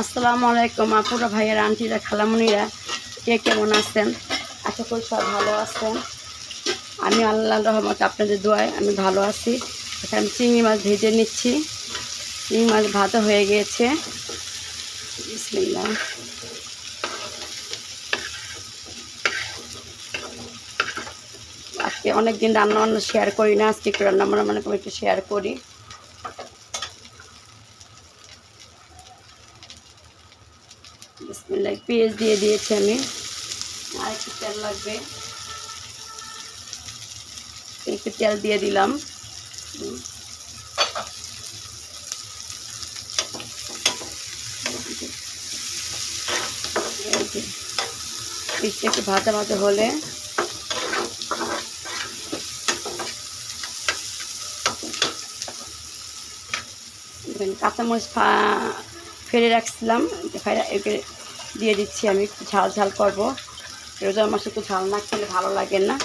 আসসালামু আলাইকুম আপুরা, ভাইয়েরা, আন্টিরা, খালামুনিরা, কে কেমন আছেন? আশা করি সব ভালো আছেন। আমি আল্লাহর রহমতে আপনাদের দোয়ায় আমি ভালো আছি। এখানে আমি চিংড়ি মাছ ভেজে নিচ্ছি। চিংড়ি মাছ ভাজা হয়ে গিয়েছে। বিসমিল্লাহ। আজকে অনেকদিন রান্না বান্না শেয়ার করি না, আজকে একটু রান্না বান্না মানে একটু শেয়ার করি। বিসমিল্লাহ। পেঁয়াজ দিয়ে দিয়েছি আমি, আর একটু তেল লাগবে, একটু তেল দিয়ে দিলাম। পিসটা একটু ভাজা ভাজা হলে কাঁচামরিচ ফেলে রাখছিলাম, একে দিয়ে দিচ্ছি। আমি একটু ঝাল ঝাল করবো। রোজার মাসে একটু ঝাল না খেলে ভালো লাগে না।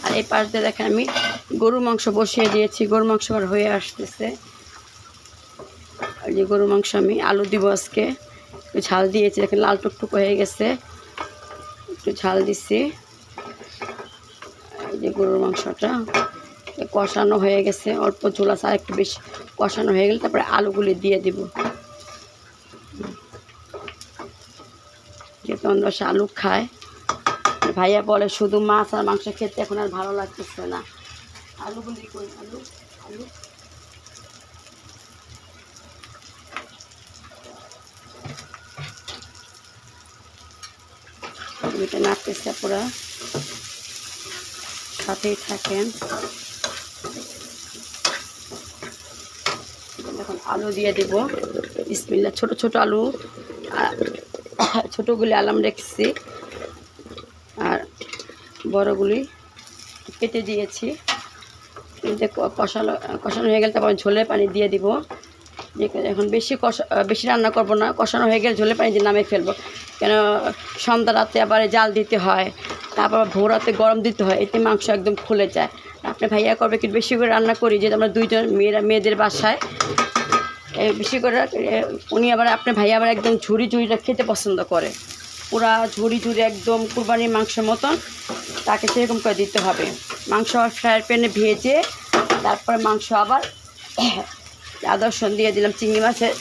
আর এই পাশ দিয়ে দেখেন আমি গরু মাংস বসিয়ে দিয়েছি। গরু মাংস আমার হয়ে আসতেছে। আর যে গরু মাংস আমি আলু দিব আজকে। একটু ঝাল দিয়েছি, দেখেন লাল টুকটুক হয়ে গেছে, একটু ঝাল দিচ্ছি। এই যে গরুর মাংসটা কষানো হয়ে গেছে, অল্প ঝোল আছে, আর একটু বেশি কষানো হয়ে গেলে তারপরে আলুগুলি দিয়ে দিব। যেহেতু আমরা আলু খায়, ভাইয়া বলে শুধু মাছ আর মাংস খেতে এখন আর ভালো লাগতেছে না। আলুগুলি কই? আলু আলু এটা নাড়তেছে, পুরা সাথেই থাকেন। এখন আলু দিয়ে দিব। বিসমিল্লাহ। ছোট ছোট আলু, ছোটোগুলি আলাম রেখেছি, আর বড়গুলি কেটে দিয়েছি। কষানো হয়ে গেলে তারপর ঝোলের পানি দিয়ে দিব। এখন বেশি রান্না করব না, কষানো হয়ে গেলে ঝোলের পানি দিয়ে নামিয়ে ফেলবো। কেন সন্ধ্যা রাতে আবার জাল দিতে হয়, তারপর ভোর রাতে গরম দিতে হয়, এতে মাংস একদম খুলে যায়। আপনি ভাইয়া করবে কি বেশি করে রান্না করি, যেহেতু আমরা দুইজন মেয়েদের বাসায় বেশি করে। উনি আবার আপনার ভাইয়া আবার একদম ঝুড়ি ঝুড়িটা খেতে পছন্দ করে, পুরা ঝুড়ি ঝুড়ি একদম কুরবানির মাংসের মতন। তাকে সেরকম করে দিতে হবে। মাংস ফ্রাই প্যানে ভেজে তারপরে মাংস আবার আদা রসুন দিয়ে দিলাম। চিংড়ি মাছের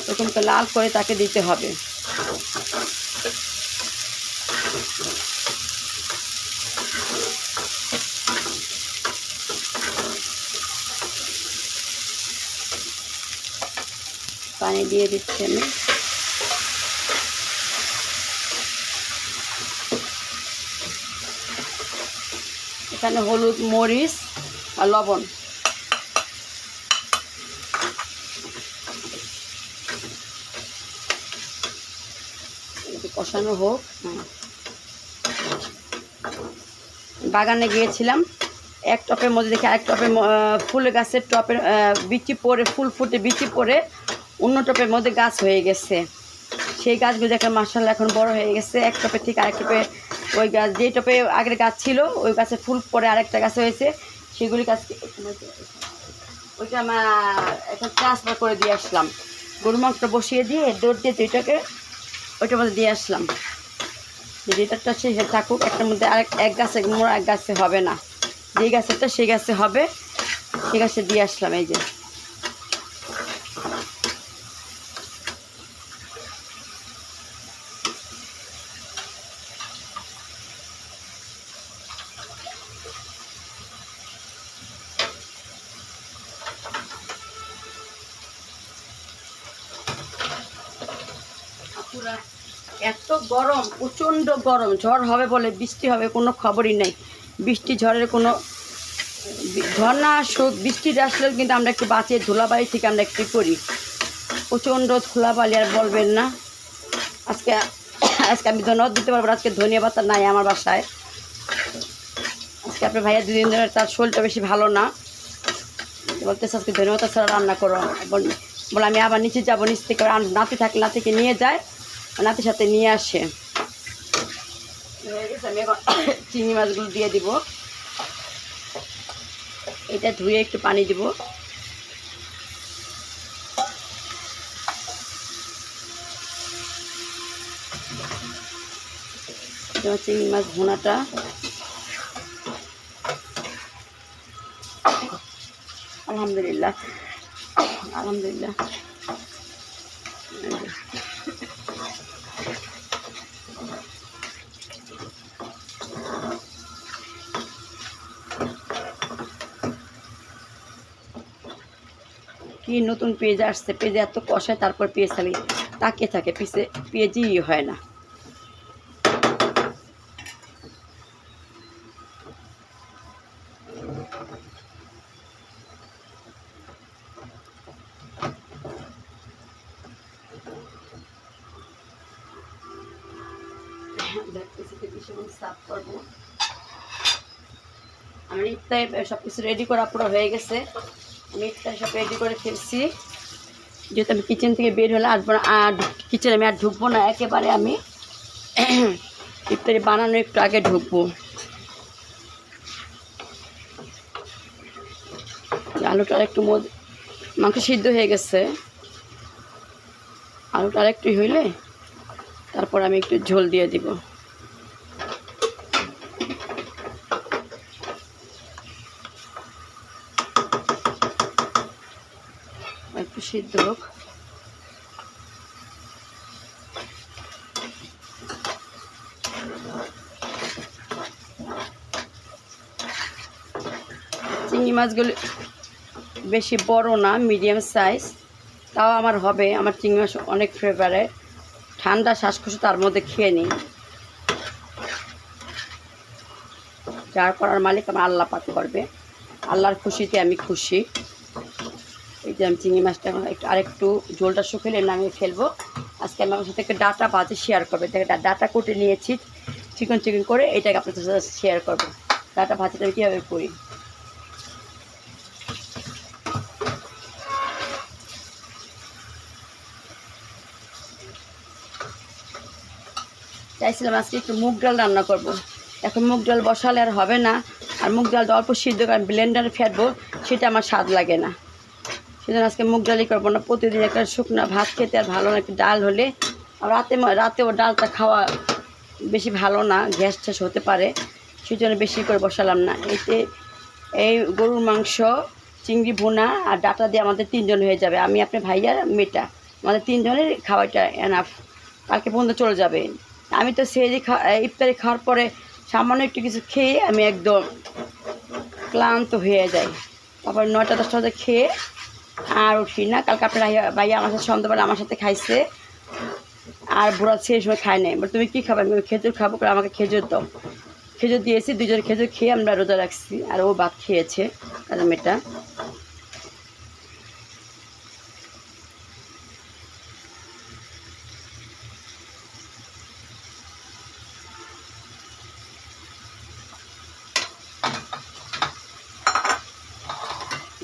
এরকম করে লাল করে তাকে দিতে হবে। পানি দিয়ে দিচ্ছি আমি। এখানে হলুদ, মরিচ আর লবণ। কষানো হোক। বাগানে গিয়েছিলাম, এক টপের মধ্যে দেখি আরেক টপের ফুল গাছের টপের বিচি পড়ে, ফুল ফুটে বিচি পড়ে অন্য টপের মধ্যে গাছ হয়ে গেছে। সেই গাছগুলো দেখে মাশাআল্লাহ এখন বড় হয়ে গেছে। এক টপে ঠিক আরেক টপে ওই গাছ, যেই টপে আগের গাছ ছিল ওই গাছে ফুল পরে আরেকটা গাছ হয়েছে, সেগুলি গাছ ওইটা আমার এখন ট্রান্সফার করে দিয়ে আসলাম। গরু মাংসটা বসিয়ে দিয়ে দৌড় দিয়ে দুইটাকে ওইটার মধ্যে দিয়ে আসলাম। যেটাটা সে থাকুক, একটার মধ্যে এক গাছে মোড়া, এক গাছে হবে না। যেই গাছেরটা সেই গাছে হবে, সেই গাছে দিয়ে আসলাম। এই যে এত গরম, প্রচণ্ড গরম। ঝড় হবে বলে, বৃষ্টি হবে কোনো খবরই নেই। বৃষ্টি ঝড়ের কোনো ঝড় না আসুক, বৃষ্টিটা আসলেও কিন্তু আমরা একটু বাঁচিয়ে ধুলাবালি থেকে আমরা একটু করি। প্রচণ্ড ধুলাবালি আর বলবেন না। আজকে আমি ধন্যবাদ দিতে পারবো, আজকে ধনিয়া পাতা নাই আমার বাসায়। আজকে আপনার ভাইয়া দুদিন ধরে তার শরীরটা বেশি ভালো না, বলতেছে আজকে ধনিয়া পাতা ছাড়া রান্না করো। বলে আমি আবার নিচে যাবো, নিচ থেকে নাতি থাকলে নাতিকে নিয়ে যায়, নাতির সাথে নিয়ে আসে। হয়ে গেছে, আমি এখন চিংড়ি মাছগুলো দিয়ে দিব। এটা ধুয়ে একটু পানি দিব। চিংড়ি মাছ ভুনাটা আলহামদুলিল্লাহ আলহামদুলিল্লাহ। কি নতুন পেঁয়াজ আসছে, পেঁয়াজ এত কষায় তারপর পেঁয়াজ খালি তাকিয়ে থাকে, পিছে পেঁয়াজই হয় না। সাফ করবো আমি। ইফতার সব কিছু রেডি করা পুরো হয়ে গেছে। আমি ইফতার সব রেডি করে ফেলছি। যেহেতু আমি কিচেন থেকে বের হলে আসবো না, আর কিচেনে আমি আর ঢুকবো না একেবারে। আমি ইফতারি বানানো একটু আগে ঢুকবো। আলুটা একটু মাংস সিদ্ধ হয়ে গেছে। আলুটা আর একটু হইলে তারপর আমি একটু ঝোল দিয়ে দিব। একটু সিদ্ধ হোক। চিংড়ি মাছগুলো বেশি বড় না, মিডিয়াম সাইজ, তাও আমার হবে। আমার চিংড়ি মাছ অনেক ফেভারিট। ঠান্ডা শ্বাসকষ্ট তার মধ্যে খেয়ে নিই। যার করার মালিক আমার আল্লাহ পাক করবে। আল্লাহর খুশিতে আমি খুশি। এই যে আমি চিংড়ি মাছটা এখন আরেকটু ঝোলটা শুকিয়ে নামিয়ে ফেলবো। আজকে আমি আপনার সাথে একটা ডাটা ভাজি শেয়ার করবো। ডাটা কুটে নিয়েছি চিকন চিকন করে, এটাকে আপনাদের সাথে শেয়ার করবো। ডাটা ভাজিটা আমি কীভাবে করি। চাইছিলাম আজকে একটু মুগ ডাল রান্না করব। এখন মুগ ডাল বসালে আর হবে না। আর মুগ ডালটা অল্প সিদ্ধ করে ব্লেন্ডারে ফেটবো, সেটা আমার স্বাদ লাগে না। সেজন্য আজকে মুগ ডালই করবো না। প্রতিদিন একটা শুকনো ভাত খেতে আর ভালো না, একটু ডাল হলে। আর রাতেও ডালটা খাওয়া বেশি ভালো না, গ্যাস ট্যাস হতে পারে। সেজন্য বেশি করে বসালাম না। এতে এই গরুর মাংস, চিংড়ি ভুনা আর ডাটা দিয়ে আমাদের 3 জন হয়ে যাবে। আমি আপনার ভাইয়ার মেয়েটা, আমাদের 3 জনের খাওয়াটা এনাফ। কালকে পর্যন্ত চলে যাবে। আমি তো ইফতারি খাওয়ার পরে সামান্য একটু কিছু খেয়ে আমি একদম ক্লান্ত হয়ে যাই। তারপর 9টা 10টা বাজে খেয়ে আর উঠি না। কালকে আপনার ভাইয়া আমার সাথে সন্ধ্যাবেলা আমার সাথে খাইছে, আর বুড়া সেই সময় খায় নাই। তুমি কী খাবে? আমি খেজুর খাবো, করে আমাকে খেজুর দাও। খেজুর দিয়েছি, 2 জন খেজুর খেয়ে আমরা রোজা রাখছি। আর ও ভাত খেয়েছে, আর মেয়েটা।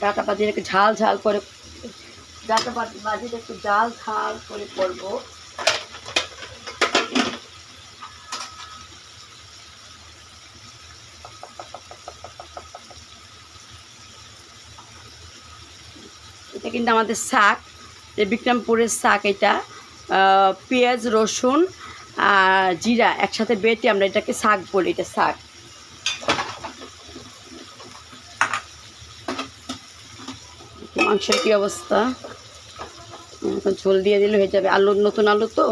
ডাটা ভাজিটা একটু ঝাল ঝাল করে, ডাটা ভাজিটা একটু ঝাল ঝাল করে করবো। এটা কিন্তু আমাদের শাক, বিক্রমপুরের শাক। এটা পেঁয়াজ রসুন আর জিরা একসাথে বেটে আমরা এটাকে শাক বলি। এটা শাক। মাংসের কী অবস্থা, এখন ঝোল দিয়ে দিলে হয়ে যাবে। আলু, নতুন আলু তো,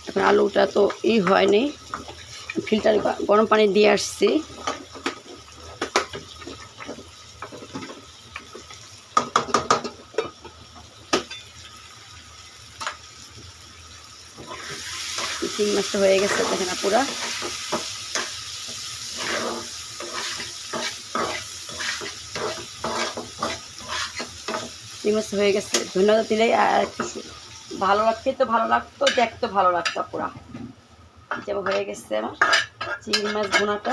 এখন আলুটা তো হয়নি। ফিল্টার গরম পানি দিয়ে আসছি। চিংড়ি মাছটা হয়ে গেছে, দেখেন পুরা। চিংড়ি মাছ হয়ে গেছে। ধন্যবাদ দিলেই আর একটু ভালো লাগতো, ভালো লাগতো, দেখতে ভালো লাগতো পুরা। যেমন হয়ে গেছে আমার চিংড়ি মাছ ভুনাটা।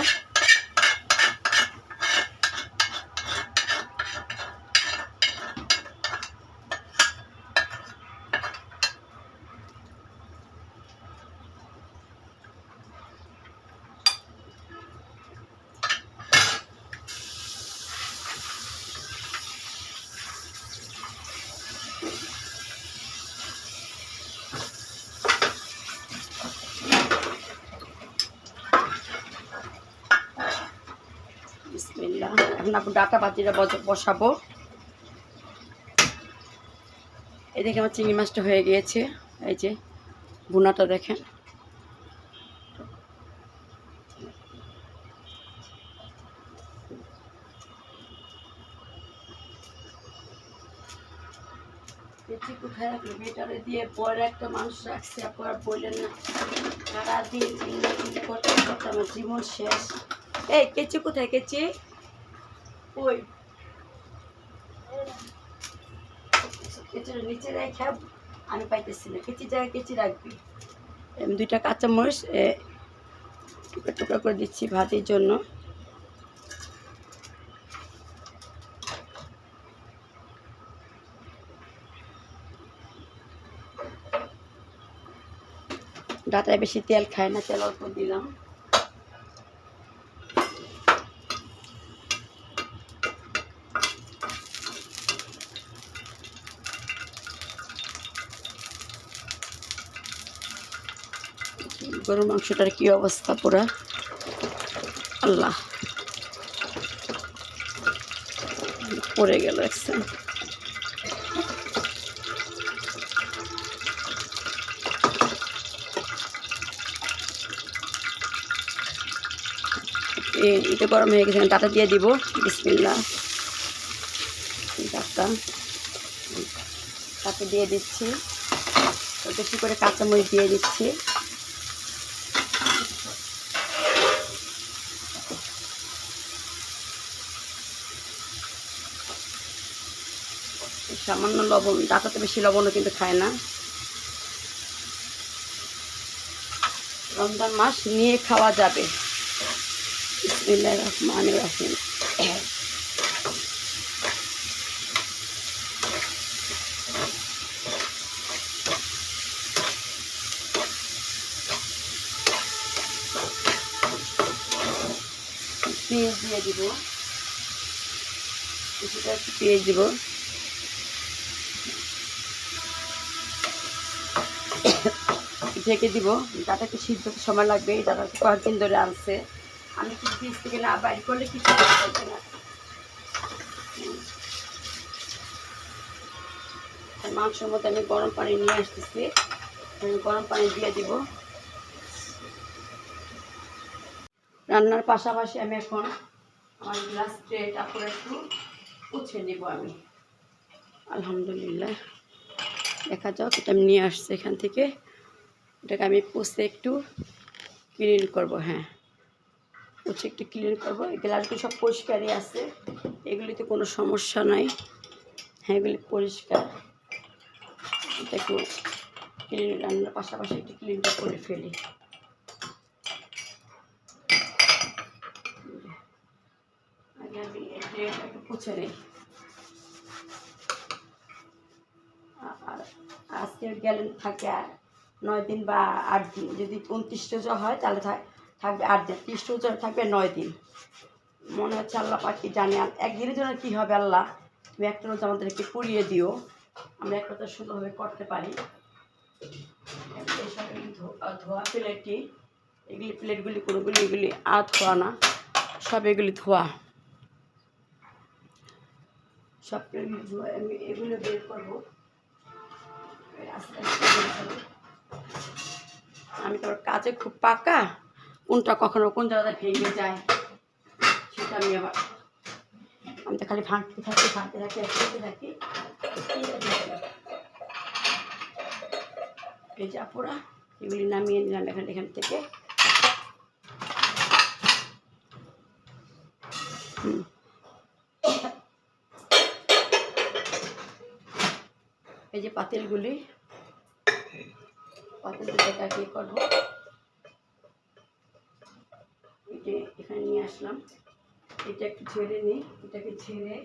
এখন আপু ডাটা বাতিটা বসাবো। এই দেখে আমার চিংড়ি মাছটা হয়ে গিয়েছে। এই যে ভুনাটা দেখেন। কেচি কোথায় রাখলো বেটারে দিয়ে পরে একটা মানুষ রাখছে, আপনারা বললেন না সারাদিন চিল্লি করতে করতে আমার জীবন শেষ। এই কেচি কোথায়, কেচি ওই কেচির নিচে রেখে আমি পাইতেছি না, কেচি জায়গায় কেচি রাখবি। আমি 2টা কাঁচামরিচ টুকরা টুকরা করে দিচ্ছি ভাতের জন্য। ডাটায় বেশি তেল খায় না, তেল অল্প দিলাম। গরুর মাংসটার কি অবস্থা পুরা, আল্লাহ পড়ে গেল একসাথে। এটা গরম হয়ে গেছে, ডাটা দিয়ে দিব। বিসমিল্লাহ। ডাটা দিয়ে দিচ্ছি, বেশি করে কাঁচামরিচ দিয়ে দিচ্ছি। সামান্য লবণ, ডাটাতে বেশি লবণও কিন্তু খায় না। রমজান মাস নিয়ে খাওয়া যাবে। বিসমিল্লাহির রহমানির রহিম। পেঁয়াজ দিয়ে দিব, কিছুটা একটু পেঁয়াজ দিব। ঢেকে দিব। ডাটা একটু সিদ্ধ সময় লাগবে, ডাটা কয়েকদিন ধরে আনছে। আমি কি ফ্রিজ থেকে না বাইর করলে কিছু করতে না। মাংসের মধ্যে আমি গরম পানি নিয়ে আসতেছি, গরম পানি দিয়ে দিব। রান্নার পাশাপাশি আমি এখন আমার গ্লাস ট্রেটা করে একটু পুছে নিব আমি। আলহামদুলিল্লাহ, দেখা যাক। এটা আমি নিয়ে আসছি এখান থেকে, এটাকে আমি পুছে একটু ক্লিন করব। হ্যাঁ, পুছে একটু ক্লিন করবো। এই গ্লাসগুলো সব পরিষ্কারই আছে, এগুলিতে কোনো সমস্যা নাই। হ্যাঁ, এগুলি পরিষ্কার। এটা একটু ক্লিন, রান্নার পাশাপাশি একটু ক্লিনটা করে ফেলি। আগে আমি এটা একটু পুছে নিই। আর আজকে গেলে থাকে 9 দিন বা 8 দিন। যদি 29 রোজা হয় তাহলে থাকবে 8 দিন, 30 রোজা থাকবে 9 দিন। মনে হচ্ছে আল্লাহ পাক কি জানে একদিনের জন্য কী হবে। আল্লাহ, তুমি একটা রোজা আমাদেরকে পুড়িয়ে দিও, আমরা একটা রোজা সুন্দরভাবে করতে পারি। এইসব ধোয়া প্লেটটি, এগুলি প্লেটগুলি কোনোগুলি এগুলি ধোয়া না, সব এগুলি ধোয়া। সব প্লেটগুলি ধোয়া, আমি এগুলো বের করবো আস্তে আস্তে। আমি তোর কাজে খুব পাকা, কোনটা কখনো কোন জায়গায় ভেঙে যায় সেটা আমি তো খালি ভাঙতে থাকি। এই যে আপুরা, এগুলি নামিয়ে নিলাম এখান থেকে। এই যে পাতিলগুলি কি করবো, এটা এখানে নিয়ে আসলাম। এটা একটু ঝেড়ে নিই, এটাকে ঝেড়ে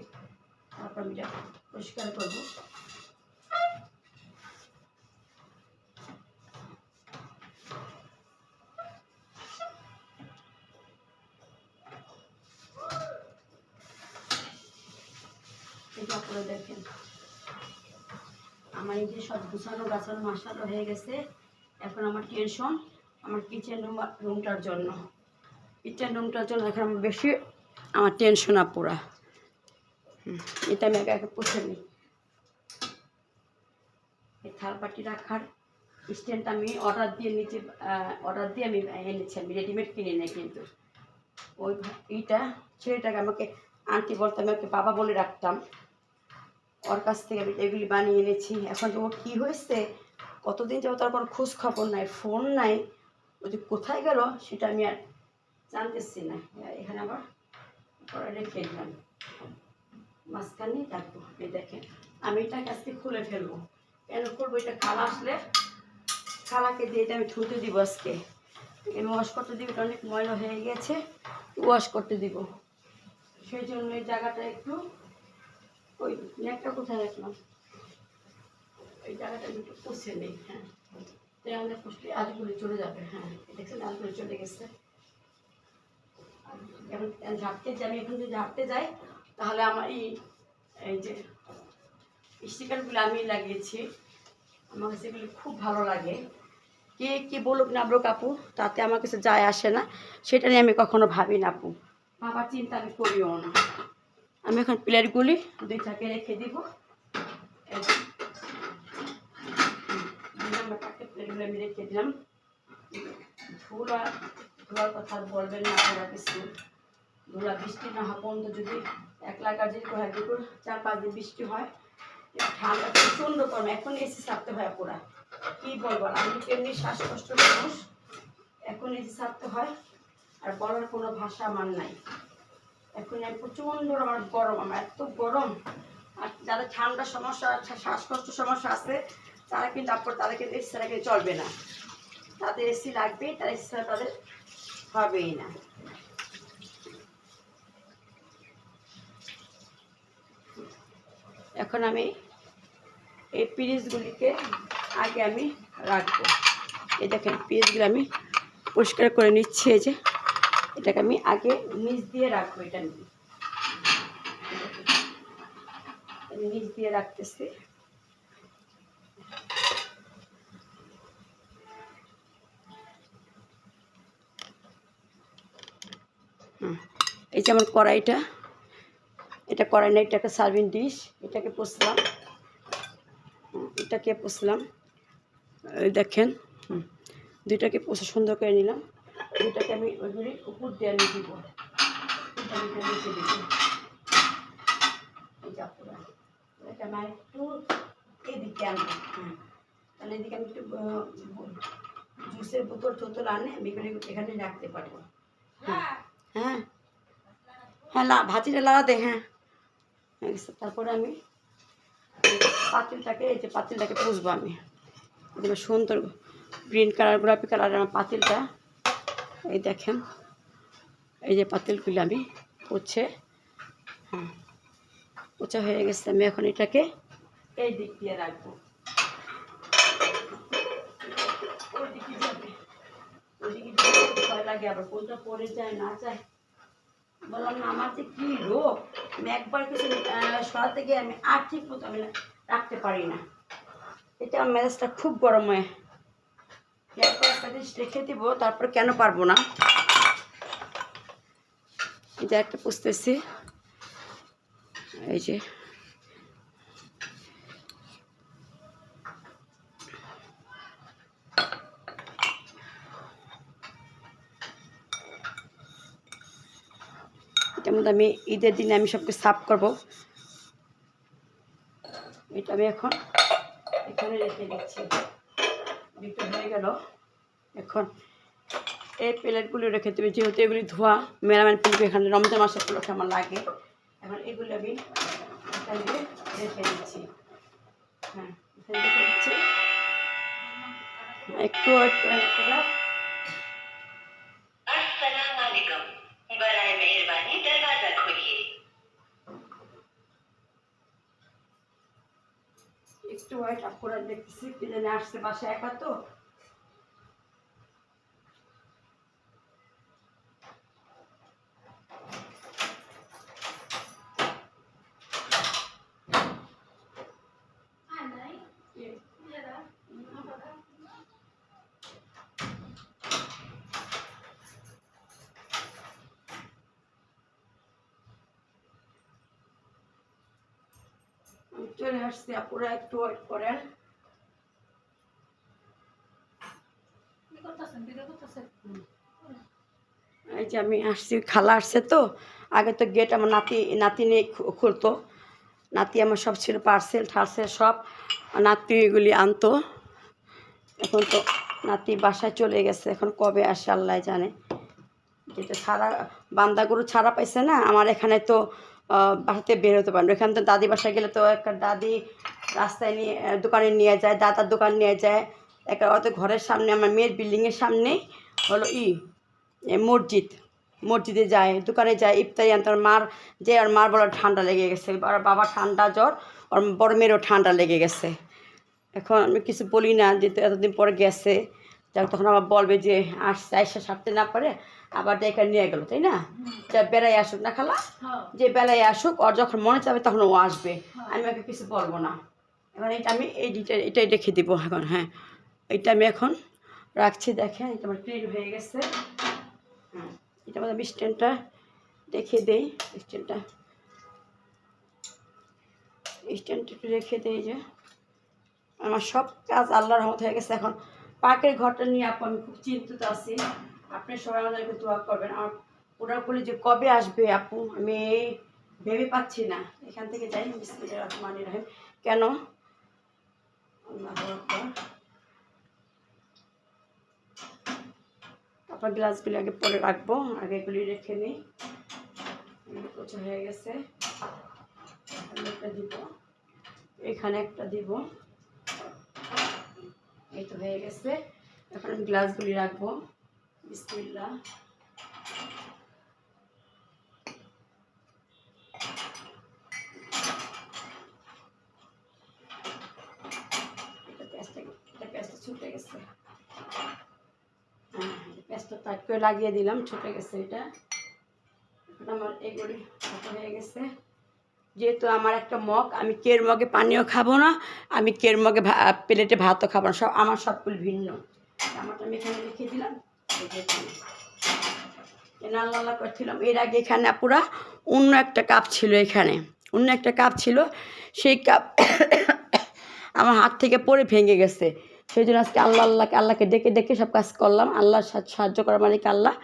তারপর আমি এটা পরিষ্কার করবো। এটা আপনারা দেখেন, আমার এই যে সব গুছানো গাছানো মাসানো হয়ে গেছে। এখন আমার টেনশন আমার কিচেন রুমটার জন্য। এখন আমার বেশি আমার টেনশন পুরা। এটা আমি আগে পুষে নিই। এই থালপাটি রাখার স্ট্যান্ডটা আমি অর্ডার দিয়ে আমি এনেছি, আমি রেডিমেড কিনে নেই। কিন্তু ওই এইটা ছেলেটাকে আমাকে আন্টি বলতে আমি ওকে বাবা বলে রাখতাম, ওর কাছ থেকে আমি এগুলি বানিয়ে এনেছি। এখন তো ওর কী হয়েছে, কতদিন যাবো তার কোনো খোঁজ খবর নাই, ফোন নাই, ও যে কোথায় গেল সেটা আমি আর জানতেছি না। এখানে আবার পরে রেখে দিলাম মাঝখানে রাখবো। এই দেখেন আমি এটাকে আজকে খুলে ফেলবো। কেন করবো, এটা খালা আসলে খালাকে দিয়ে এটা আমি ধুতে দিব আজকে। আমি ওয়াশ করতে দিব, এটা অনেক ময়লা হয়ে গেছে, ওয়াশ করতে দিব। সেই জন্য এই জায়গাটা একটু, ওই নেকটা কোথায় রাখলাম, এই জায়গাটা একটু পুষে নেই। হ্যাঁ, তাহলে পুষলে আলগুলি চলে যাবে। হ্যাঁ দেখছেন আলগুলি চলে গেছে। এখন ঝাড়তে যাই, আমি এখন যদি ঝাড়তে যাই তাহলে আমার এই যে স্টিকারগুলো আমি লাগিয়েছি, আমার কাছে এগুলো খুব ভালো লাগে। কে কী বলুক না বলুক আপু, তাতে আমার কাছে যায় আসে না, সেটা নিয়ে আমি কখনো ভাবি না আপু, ভাবার চিন্তা আমি করিও না। আমি এখন প্লেটগুলি দুইটাকে রেখে দিব। প্লেটগুলো আমি রেখে দিলাম। ধুলার কথা বলবেন না আপনারা কিছু, ধুলা বৃষ্টি না হওয়া পর্যন্ত যদি 1 লাখ যদি 4-5 দিন বৃষ্টি হয়, ঠান্ডা প্রচণ্ড গরম, এখন এসি ছাড়তে হয় পুরা। কী বলবো, আমি কেমনি শ্বাসকষ্ট মানুষ, এখন এসি ছাড়তে হয়, আর বলার কোনো ভাষা আমার নাই। এখন আমি প্রচণ্ড আমার গরম, আমার এত গরম। আর যাদের ঠান্ডার সমস্যা, শ্বাসকষ্ট সমস্যা আছে, তারা কিন্তু তাদের কিন্তু এসি ছাড়া কিন্তু চলবে না, তাদের এসি লাগবেই, তারা এসি ছাড়া তাদের হবেই না। এখন আমি এই পিরিচগুলিকে আগে আমি রাখবো। এই দেখেন পিরিচগুলো আমি পরিষ্কার করে নিচ্ছি। এই যে এটাকে আমি আগে নিচ দিয়ে রাখবো, এটা নিচ দিয়ে রাখতেছি। এই যে আমার কড়াইটা, এটা কড়াই না, এটা একটা সার্ভিং ডিশ, এটাকে পুষলাম, এটাকে পুষলাম। দেখেন দুইটাকে পুষে সুন্দর করে নিলাম। দুইটাকে আমি ওইগুলি উপর দিয়ে আমি দিব, এটা আমার একটু এদিকে আনবো। হ্যাঁ, তাহলে এদিকে আমি একটু জুসের বোতল আনে আমি এখানে রাখতে পারবো। হ্যাঁ হ্যাঁ হ্যাঁ, ভাজিটা লাগাতে। হ্যাঁ, তারপরে আমি পাতিলটাকে, এই যে পাতিলটাকে পুষবো আমি, সুন্দর গ্রিন কালার গোলাপি কালার আমার পাতিলটা। এই দেখেন এই যে পাতিলগুলো আমি পুছে, হ্যাঁ পোছা হয়ে গেছে। আমি এখন এটাকে এই দিক দিয়ে রাখবো, ওইদিকে যাবে, ওইদিকে ভয় লাগে, আবার কোনটা পড়ে যায় না যায়। বললাম না আমার যে কী রোগ, আমি একবার কিছু সরাতে গিয়ে আমি আর ঠিক মতো আমি রাখতে পারি না। এটা আমার মেজাজটা খুব গরম হয়। একবার একটা জিনিস রেখে দিব, তারপর কেন পারবো না। এটা একটা পুষতেছি, এই যে এটার মধ্যে আমি ঈদের দিনে আমি সবকে সাফ করবো। এটা আমি এখন এখানে রেখে দিচ্ছি, বিক্রি হয়ে গেল। এখন এই প্লেটগুলো রেখে দেবে, যেহেতু এগুলি ধোয়া মেরামেন প্লেট, এখানে রমজান মাসের প্লেট আমার লাগে। এখন এগুলি আমি এখানে রেখে দিচ্ছি। হ্যাঁ এখানে রেখে দিচ্ছি, একটু একটু ওয়েট আপ করে দেখতেছি, কি জানি আসছে বাসায় একা তো। চলে আসছি, আপুরা একটু ওয়েট করেন। এই যে আমি আসছি, খালা আসছে তো। আগে তো গেট আমার নাতি নিয়ে খুলতো, নাতি আমার সব ছিল, পার্সেল ঠার্সেল সব নাতি এগুলি আনতো। এখন তো নাতি বাসায় চলে গেছে, এখন কবে আসে আল্লাহ জানে। যেটা ছাড়া বান্দা গরু ছাড়া পাইছে না, আমার এখানে তো বাসাতে বের হতে পারেন। এখানে তো দাদি বাসায় গেলে তো একটা দাদি রাস্তায় নিয়ে দোকানে নিয়ে যায়, দাদার দোকান নিয়ে যায়। একটা অত ঘরের সামনে আমার মেয়ের বিল্ডিংয়ের সামনেই হলো মসজিদে যায়, দোকানে যায়, ইফতারি আনতে। আর মার বড় ঠান্ডা লেগে গেছে, আর বাবা ঠান্ডা জ্বর, আর বড় মেয়েরও ঠান্ডা লেগে গেছে। এখন আমি কিছু বলি না, যেহেতু এতদিন পরে গেছে, যাক তখন আবার বলবে যে আসছে, আইসা সারতে না পারে আবার ডেকে নিয়ে গেলো, তাই না? যা বেড়াই আসুক না খালা, যে বেলায় আসুক, ওর যখন মনে চাবে তখন ও আসবে, আমি ওকে কিছু বলবো না। এখন আমি এটাই রেখে দিব এখন। হ্যাঁ, এটা আমি এখন রাখছি। দেখেন এটা আমার ক্লিন হয়ে গেছে। হ্যাঁ, এটা আমি স্ট্যান্ডটা রেখে দেই, স্ট্যান্ডটা একটু রেখে দেই। যে আমার সব কাজ আল্লাহর রহমত হয়ে গেছে। এখন পাকের ঘরটা নিয়ে আমি খুব চিন্তিত আছি। আপনি সবাই আমাদেরকে দোয়া করবেন। আমার ওরা বলি যে কবে আসবে আপু, আমি ভেবে পাচ্ছি না। এখান থেকে যাই, বিসমিল্লাহির রহমানির রহিম। কেন আপনার গ্লাসগুলি আগে পরে রাখবো, আগে এগুলি রেখে নিই। প্রচুর হয়ে গেছে, একটা দিব, এখানে একটা দিব, এই তো হয়ে গেছে। এখন আমি গ্লাসগুলি রাখবো। বিসমিল্লাহ। পেঁয়াজটা ছুটে গেছে, হ্যাঁ পেঁয়াজটা টাইট করে লাগিয়ে দিলাম, ছুটে গেছে এটা। এখন আমার এগুলি হয়ে গেছে। যেহেতু আমার একটা মগ, আমি কের মগে পানিও খাবো না, আমি কের মগে প্লেটে ভাতও খাবো না, আমার সবগুলো ভিন্ন। আমারটা আমি এখানে রেখে দিলাম, আল্লাহ করছিলাম। এর আগে এখানে পুরা অন্য একটা কাপ ছিল, এখানে অন্য একটা কাপ ছিল, সেই কাপ আমার হাত থেকে পড়ে ভেঙে গেছে। সেই জন্য আজকে আল্লাহকে ডেকে ডেকে সব কাজ করলাম। আল্লাহর সাহায্য করার মালিক আল্লাহ।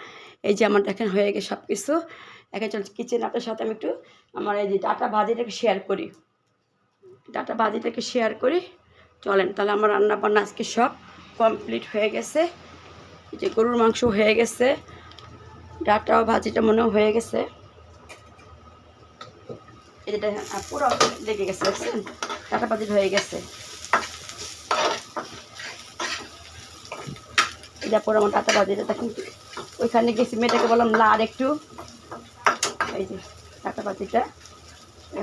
এই যে আমার দেখেন হয়ে গেছে সব কিছু। এখন চল কিচেন আপনার সাথে আমি একটু আমার এই যে ডাটা ভাজিটাকে শেয়ার করি। চলেন তাহলে আমার রান্না বান্না আজকে সব কমপ্লিট হয়ে গেছে। এই যে গরুর মাংস হয়ে গেছে, ডাটাও ভাজিটা মনেও হয়ে গেছে। এটা পুরো লেগে গেছে, দেখছেন? ডাটা ভাজি হয়ে গেছে। এটা পরে আমার ডাটা ভাজিটা দেখুন, ওইখানে গেছি, মেয়েটাকে বললাম না আর একটু। এই যে ডাটা ভাজিটা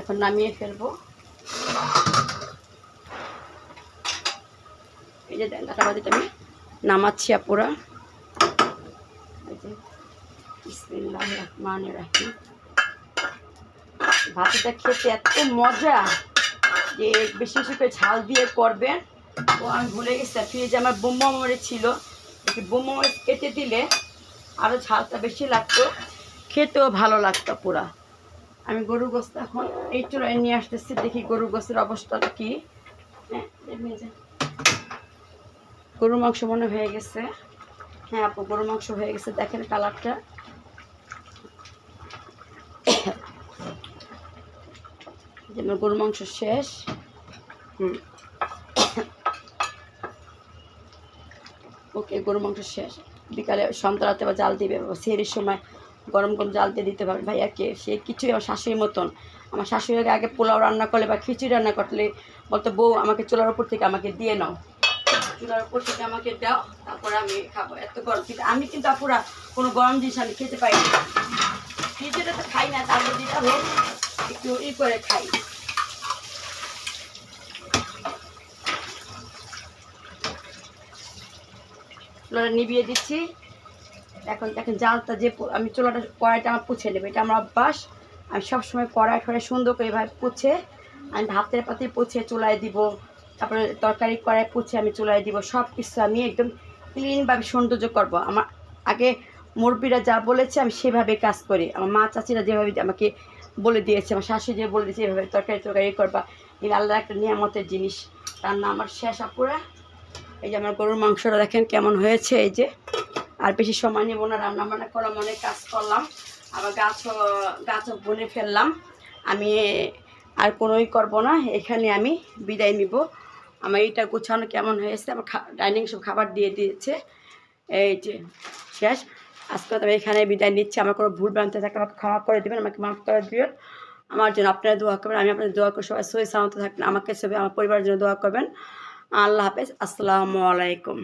এখন নামিয়ে ফেলবো। এই যে ডাটা ভাজিটা আমি নামাচ্ছি আপুরা। এই যে বিসমিল্লাহির রহমানির রহিম। ভাতটা খেতে এত মজা যে বেশি বেশি করে ঝাল দিয়ে করবেন। ও আমি ভুলে গেছি, ফ্রিজে আমার বোম্বা মরিচ ছিল, একটু বোম্বা মরিচ কেটে দিলে আরও ঝালটা বেশি লাগতো, খেতেও ভালো লাগতো পুরা। আমি গরুর গোস্ত এখন এই চূড়ায় নিয়ে আসতেছি, দেখি গরুর গোস্তের অবস্থাটা কি। হ্যাঁ, গরুর মাংস মনে হয়ে গেছে। হ্যাঁ আপু, গরুর মাংস হয়ে গেছে, দেখেন কালারটা। আমার গরুর মাংস শেষ। ওকে, গরুর মাংস শেষ। বিকালে সন্ধ্যারাতে বা জাল দিবে, সেহেরির সময় গরম গরম জাল দিয়ে দিতে পারবে ভাইয়াকে। সে কিছুই আমার শাশুড়ির মতন। আমার শাশুড়িকে আগে পোলাও রান্না করলে বা খিচুড়ি রান্না করলে বলতো, বউ আমাকে চুলার উপর থেকে আমাকে দিয়ে নাও, চুলার উপর থেকে আমাকে দাও, তারপরে আমি খাবো। এত গরম, কিন্তু আমি কিন্তু আপুরা কোনো গরম জিনিস আমি খেতে পাই না। খিচুড়িটা তো খাই না, তারপর যেটা হোক একটু করে খাই। চুলাটা নিভিয়ে দিচ্ছি। এখন দেখেন জালটা যে আমি চুলাটা কড়াইটা আমার পুছে নেবো, এটা আমার অভ্যাস। আমি সবসময় কড়াই সুন্দর করে এভাবে পুছে আমি ভাতের পাতে পুছে চুলায় দিব, তারপরে তরকারি কড়াই পুছে আমি চুলায় দিব। সব কিছু আমি একদম ক্লিনভাবে সৌন্দর্য করবো। আমার আগে মুরব্বিরা যা বলেছে আমি সেভাবে কাজ করি। আমার মা চাচিরা যেভাবে আমাকে বলে দিয়েছে, আমার শাশুড়ি যে বলে দিয়েছে এভাবে তরকারি করবা, এই আল্লাহর একটা নিয়ামতের জিনিস। রান্না আমার শেষ আপুরা। এই যে আমার গরুর মাংসটা দেখেন কেমন হয়েছে। এই যে আর বেশি সময় নেব না, রান্না বান্না করলাম, অনেক কাজ করলাম, আবার গাছও বুনে ফেললাম। আমি আর কোনোই করবো না, এখানে আমি বিদায় নিব। আমার এইটা গুছানো কেমন হয়েছে, আমার ডাইনিং সব খাবার দিয়ে দিয়েছে। এই যে শেষ। আজকে তবে এখানে বিদায় নিচ্ছি। আমার কোনো ভুল ভ্রান্তি থাকলে আমাকে ক্ষমা করে দেবেন, আমাকে মাফ করে দিবেন। আমার জন্য আপনারা দোয়া করবেন, আমি আপনাদের দোয়া করি সবাই সহি সালামত থাকবেন। আমাকে সবাই আমার পরিবারের জন্য দোয়া করবেন। আল্লাহ হাফেজ, আসসালামু আলাইকুম।